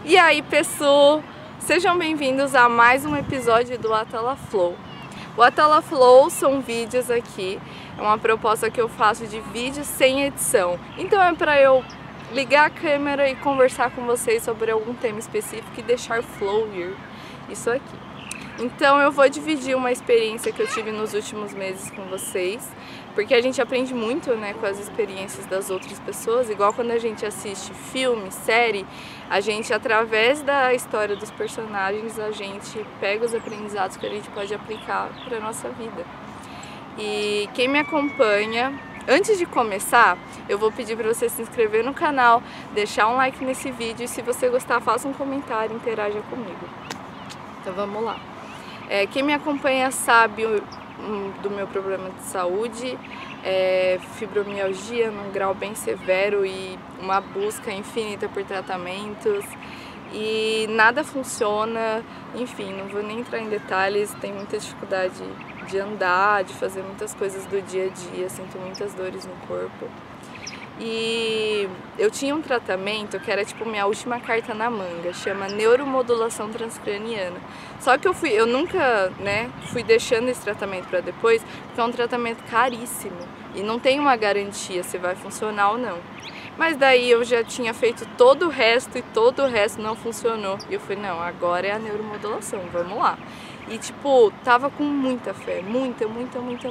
E aí, pessoal, sejam bem-vindos a mais um episódio do Atala Flow. O Atala Flow são vídeos aqui, é uma proposta que eu faço de vídeos sem edição. Então é para eu ligar a câmera e conversar com vocês sobre algum tema específico e deixar fluir isso aqui. Então eu vou dividir uma experiência que eu tive nos últimos meses com vocês, porque a gente aprende muito, né, com as experiências das outras pessoas, igual quando a gente assiste filme, série, a gente, através da história dos personagens, a gente pega os aprendizados que a gente pode aplicar para a nossa vida. E quem me acompanha, antes de começar, eu vou pedir para você se inscrever no canal, deixar um like nesse vídeo e se você gostar, faça um comentário, interaja comigo. Então vamos lá. Quem me acompanha sabe do meu problema de saúde, fibromialgia num grau bem severo e uma busca infinita por tratamentos e nada funciona, enfim, não vou nem entrar em detalhes, tenho muita dificuldade de andar, de fazer muitas coisas do dia a dia, sinto muitas dores no corpo. E eu tinha um tratamento que era tipo minha última carta na manga, chama neuromodulação transcraniana. Só que eu nunca, fui deixando esse tratamento para depois, porque é um tratamento caríssimo e não tem uma garantia se vai funcionar ou não. Mas daí eu já tinha feito todo o resto e todo o resto não funcionou. E eu falei, não, agora é a neuromodulação, vamos lá. E tipo, tava com muita fé, muita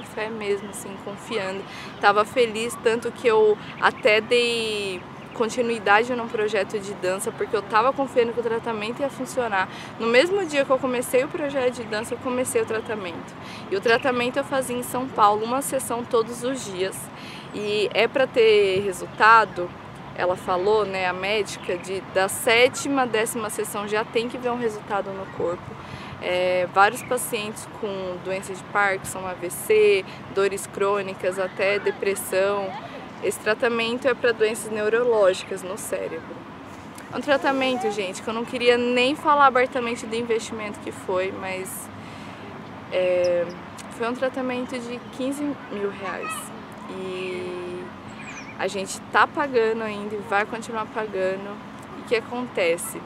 fé mesmo, assim, confiando. Tava feliz, tanto que eu até dei continuidade num projeto de dança, porque eu tava confiando que o tratamento ia funcionar. No mesmo dia que eu comecei o projeto de dança, eu comecei o tratamento. E o tratamento eu fazia em São Paulo, uma sessão todos os dias. E é para ter resultado, ela falou, a médica, da 7ª à 10ª sessão já tem que ver um resultado no corpo. Vários pacientes com doenças de Parkinson, AVC, dores crônicas, até depressão. Esse tratamento é para doenças neurológicas no cérebro. É um tratamento, gente, que eu não queria nem falar abertamente do investimento que foi, mas foi um tratamento de 15 mil reais. E a gente tá pagando ainda e vai continuar pagando. E o que acontece?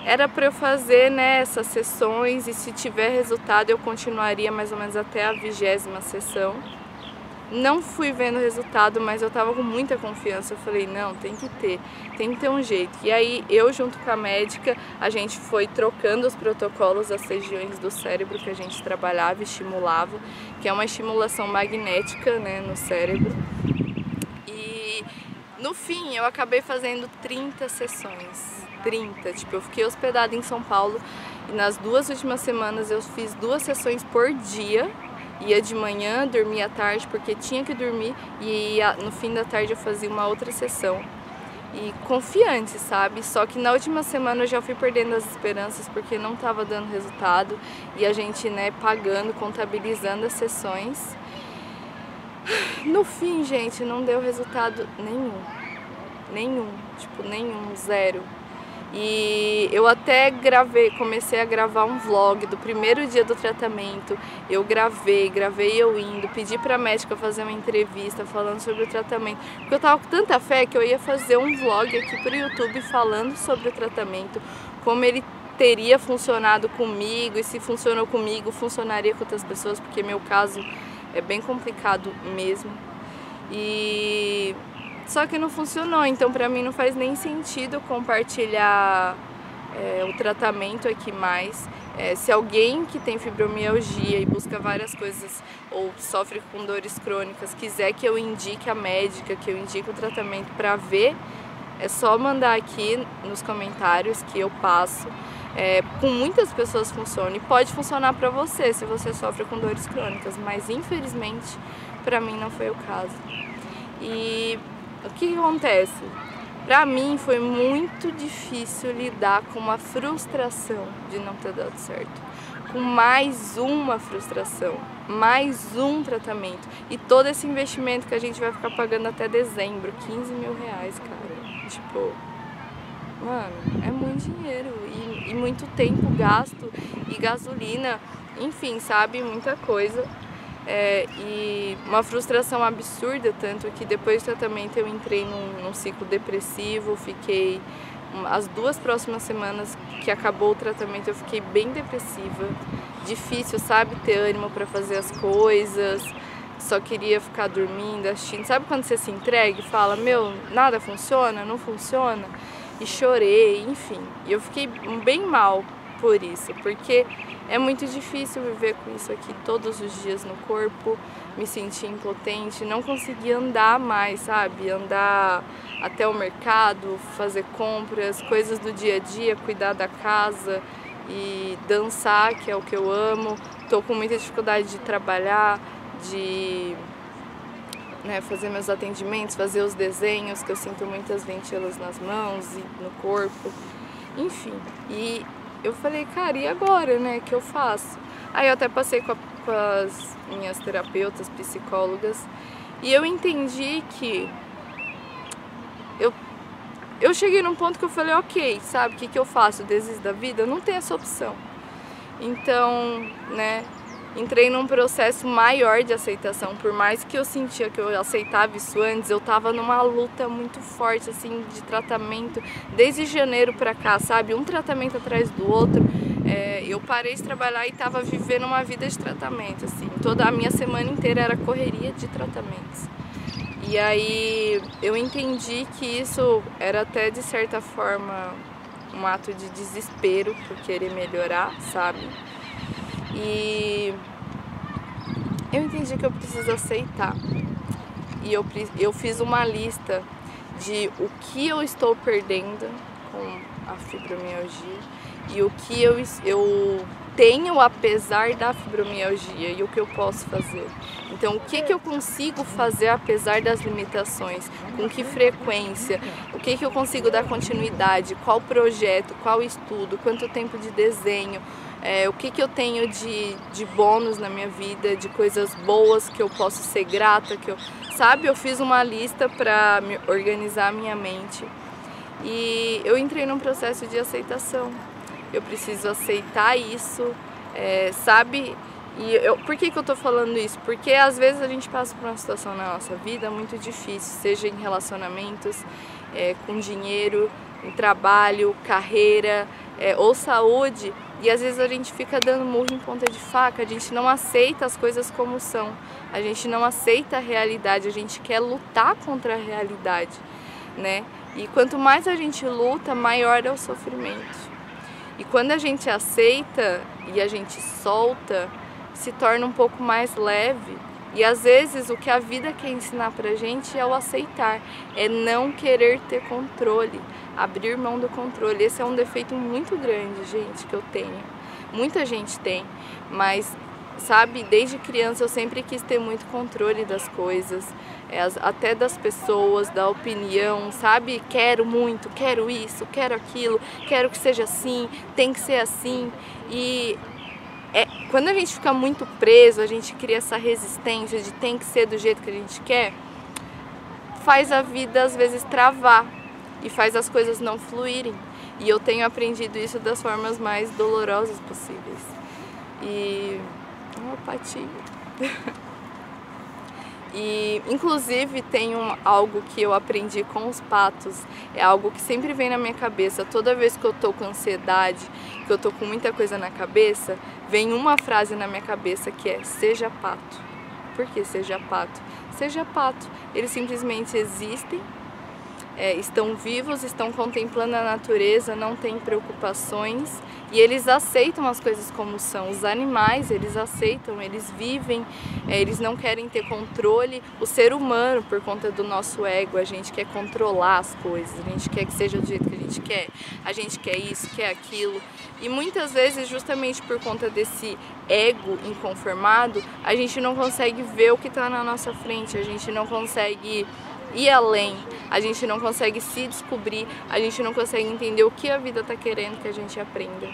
Era para eu fazer essas sessões e se tiver resultado eu continuaria mais ou menos até a 20ª sessão. Não fui vendo resultado, mas eu tava com muita confiança. Eu falei, não, tem que ter um jeito. E aí eu junto com a médica, a gente foi trocando os protocolos das regiões do cérebro que a gente trabalhava, estimulava, que é uma estimulação magnética, no cérebro. E no fim eu acabei fazendo 30 sessões. 30, eu fiquei hospedada em São Paulo e nas 2 últimas semanas eu fiz 2 sessões por dia, ia de manhã, dormia à tarde porque tinha que dormir e no fim da tarde eu fazia uma outra sessão e confiante, sabe? Só que na última semana eu já fui perdendo as esperanças porque não estava dando resultado e a gente, pagando, contabilizando as sessões. No fim, gente, não deu resultado nenhum, zero. E eu até comecei a gravar um vlog do primeiro dia do tratamento. Eu gravei eu indo, pedi pra médica fazer uma entrevista falando sobre o tratamento, porque eu tava com tanta fé que eu ia fazer um vlog aqui pro YouTube falando sobre o tratamento, como ele teria funcionado comigo e se funcionou comigo, funcionaria com outras pessoas, porque meu caso é bem complicado mesmo. Só que não funcionou, então pra mim não faz nem sentido compartilhar o tratamento aqui mais. Se alguém que tem fibromialgia e busca várias coisas ou sofre com dores crônicas quiser que eu indique a médica, que eu indique o tratamento pra ver, é só mandar aqui nos comentários que eu passo. Com muitas pessoas funciona e pode funcionar pra você se você sofre com dores crônicas, mas infelizmente pra mim não foi o caso. E o que acontece? Pra mim foi muito difícil lidar com uma frustração de não ter dado certo, com mais uma frustração, mais um tratamento e todo esse investimento que a gente vai ficar pagando até dezembro, 15 mil reais, cara. Mano, é muito dinheiro e muito tempo gasto e gasolina, enfim, sabe, muita coisa. E uma frustração absurda, tanto que depois do tratamento eu entrei num ciclo depressivo, fiquei as 2 próximas semanas que acabou o tratamento eu fiquei bem depressiva, difícil, sabe, ter ânimo para fazer as coisas, só queria ficar dormindo, assistindo. Sabe quando você se entrega e fala, meu, nada funciona, não funciona? E chorei, enfim. E eu fiquei bem mal por isso, porque é muito difícil viver com isso aqui todos os dias no corpo, me sentir impotente, não conseguir andar mais, sabe? Andar até o mercado, fazer compras, coisas do dia a dia, cuidar da casa e dançar, que é o que eu amo. Tô com muita dificuldade de trabalhar, de fazer meus atendimentos, fazer os desenhos, que eu sinto muitas lentilhas nas mãos e no corpo, enfim. E eu falei, cara, e agora, né, o que eu faço? Aí eu até passei com as minhas terapeutas, psicólogas, e eu entendi que eu cheguei num ponto que eu falei, ok, sabe, o que eu faço? Desisto da vida? Não tem essa opção. Então, né, entrei num processo maior de aceitação. Por mais que eu sentia que eu aceitava isso antes, eu tava numa luta muito forte, assim, de tratamento, desde janeiro pra cá, sabe? Um tratamento atrás do outro. Eu parei de trabalhar e tava vivendo uma vida de tratamento, assim. Toda a minha semana inteira era correria de tratamentos. E aí eu entendi que isso era até, de certa forma, um ato de desespero por querer melhorar, sabe? E eu entendi que eu preciso aceitar. E eu fiz uma lista de o que eu estou perdendo com a fibromialgia e o que eu tenho apesar da fibromialgia e o que eu posso fazer. Então, o que eu consigo fazer apesar das limitações? Com que frequência? O que eu consigo dar continuidade? Qual projeto? Qual estudo? Quanto tempo de desenho? O que eu tenho de bônus na minha vida, de coisas boas que eu posso ser grata, sabe? Eu fiz uma lista para organizar a minha mente e eu entrei num processo de aceitação. Eu preciso aceitar isso, sabe? E por que eu tô falando isso? Porque às vezes a gente passa por uma situação na nossa vida muito difícil, seja em relacionamentos, com dinheiro, em trabalho, carreira ou saúde, e às vezes a gente fica dando murro em ponta de faca, a gente não aceita as coisas como são, a gente não aceita a realidade, a gente quer lutar contra a realidade, né? E quanto mais a gente luta, maior é o sofrimento. E quando a gente aceita e a gente solta, se torna um pouco mais leve. E às vezes o que a vida quer ensinar pra gente é o aceitar, é não querer ter controle, abrir mão do controle. Esse é um defeito muito grande, gente, que eu tenho. Muita gente tem, mas sabe, desde criança eu sempre quis ter muito controle das coisas, até das pessoas, da opinião, sabe? Quero muito, quero isso, quero aquilo, quero que seja assim, tem que ser assim. E quando a gente fica muito preso, a gente cria essa resistência de tem que ser do jeito que a gente quer, faz a vida às vezes travar e faz as coisas não fluírem. E eu tenho aprendido isso das formas mais dolorosas possíveis. E uma patinha. E inclusive tem algo que eu aprendi com os patos, é algo que sempre vem na minha cabeça. Toda vez que eu tô com ansiedade, que eu tô com muita coisa na cabeça, vem uma frase na minha cabeça que é: seja pato. Por que seja pato? Seja pato. Eles simplesmente existem, estão vivos, estão contemplando a natureza, não têm preocupações e eles aceitam as coisas como são. Os animais, eles aceitam, eles vivem, eles não querem ter controle. O ser humano, por conta do nosso ego, a gente quer controlar as coisas, a gente quer que seja do jeito que a gente quer, a gente quer isso, quer aquilo. E muitas vezes, justamente por conta desse ego inconformado, a gente não consegue ver o que está na nossa frente, a gente não consegue ir além, a gente não consegue se descobrir, a gente não consegue entender o que a vida está querendo que a gente aprenda,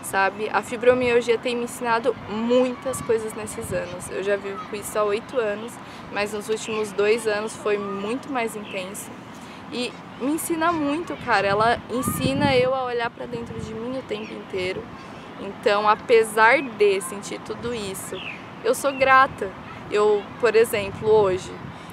sabe? A fibromialgia tem me ensinado muitas coisas nesses anos. Eu já vivo com isso há 8 anos, mas nos últimos 2 anos foi muito mais intenso. E me ensina muito, cara. Ela ensina eu a olhar para dentro de mim o tempo inteiro. Então, apesar de sentir tudo isso, eu sou grata. Por exemplo, hoje,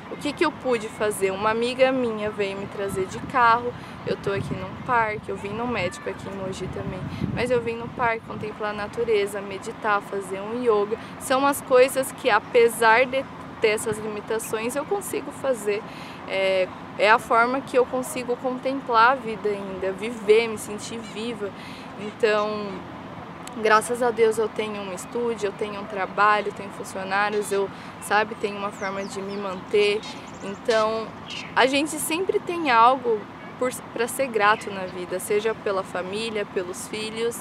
o que eu pude fazer? Uma amiga minha veio me trazer de carro, eu tô aqui num parque, eu vim num médico aqui em Mogi também, mas eu vim no parque contemplar a natureza, meditar, fazer um yoga. São umas coisas que, apesar de ter essas limitações, eu consigo fazer. É a forma que eu consigo contemplar a vida ainda, viver, me sentir viva. Então, graças a Deus eu tenho um estúdio, eu tenho um trabalho, tenho funcionários, tenho uma forma de me manter. Então, a gente sempre tem algo para ser grato na vida, seja pela família, pelos filhos.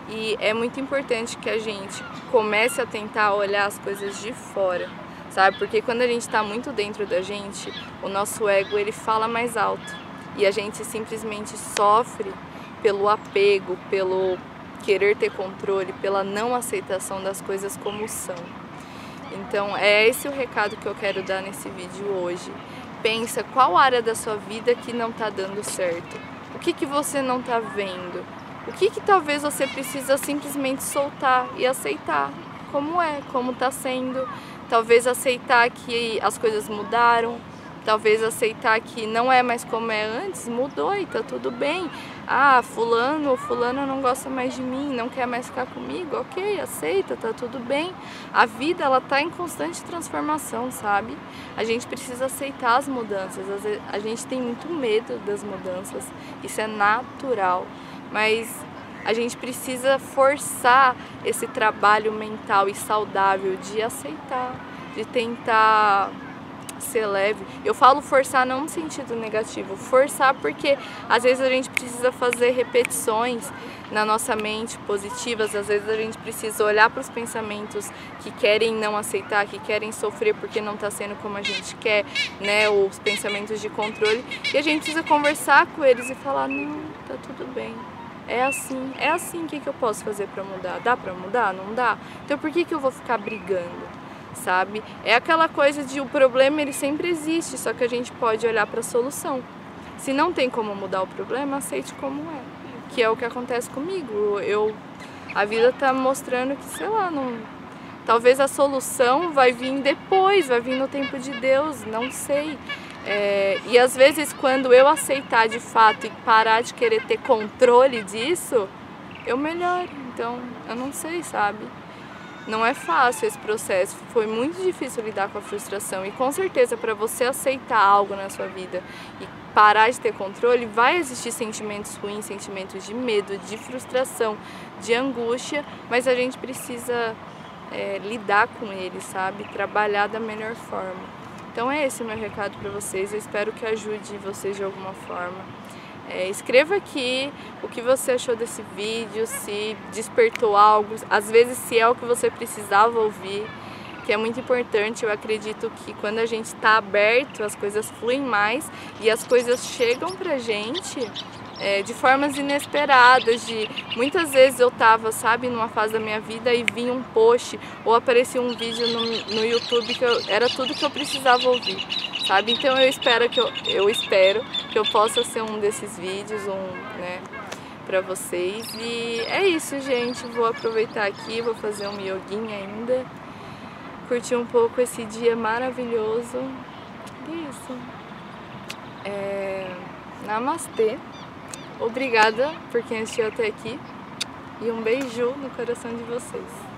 E é muito importante que a gente comece a tentar olhar as coisas de fora, sabe? Porque quando a gente está muito dentro da gente, o nosso ego ele fala mais alto. E a gente simplesmente sofre pelo apego, pelo querer ter controle, pela não aceitação das coisas como são. Então é esse o recado que eu quero dar nesse vídeo hoje. Pensa qual área da sua vida que não está dando certo. O que você não está vendo? O que talvez você precisa simplesmente soltar e aceitar como é, como está sendo. Talvez aceitar que as coisas mudaram. Talvez aceitar que não é mais como é antes, mudou e tá tudo bem. Ah, fulano ou fulana não gosta mais de mim, não quer mais ficar comigo, ok, aceita, tá tudo bem. A vida, ela tá em constante transformação, sabe? A gente precisa aceitar as mudanças, às vezes, a gente tem muito medo das mudanças, isso é natural, mas a gente precisa forçar esse trabalho mental e saudável de aceitar, de tentar ser leve. Eu falo forçar não no sentido negativo, forçar porque às vezes a gente precisa fazer repetições na nossa mente positivas, às vezes a gente precisa olhar para os pensamentos que querem não aceitar, que querem sofrer porque não está sendo como a gente quer, né, os pensamentos de controle, e a gente precisa conversar com eles e falar, não, tá tudo bem. É assim, o que eu posso fazer para mudar? Dá para mudar? Não dá? Então por que eu vou ficar brigando? Sabe? É aquela coisa de o problema ele sempre existe, só que a gente pode olhar para a solução. Se não tem como mudar o problema, aceite como é. Que é o que acontece comigo. A vida tá mostrando que, sei lá, talvez a solução vai vir depois, vai vir no tempo de Deus, não sei. E às vezes quando eu aceitar de fato e parar de querer ter controle disso, eu melhoro. Então, eu não sei, sabe? Não é fácil esse processo, foi muito difícil lidar com a frustração e com certeza para você aceitar algo na sua vida e parar de ter controle, vai existir sentimentos ruins, sentimentos de medo, de frustração, de angústia, mas a gente precisa lidar com eles, sabe? Trabalhar da melhor forma. Então é esse o meu recado para vocês, eu espero que ajude vocês de alguma forma. Escreva aqui o que você achou desse vídeo, se despertou algo, às vezes se é o que você precisava ouvir, que é muito importante. Eu acredito que quando a gente está aberto, as coisas fluem mais e as coisas chegam pra gente de formas inesperadas. Muitas vezes eu estava, sabe, numa fase da minha vida e vinha um post ou aparecia um vídeo no YouTube que era tudo que eu precisava ouvir. Sabe? Então eu espero que eu possa ser um desses vídeos, né, pra vocês. E é isso, gente. Vou aproveitar aqui, vou fazer um yoguinha ainda. Curtir um pouco esse dia maravilhoso. Isso. Namastê. Obrigada por quem assistiu até aqui. E um beijo no coração de vocês.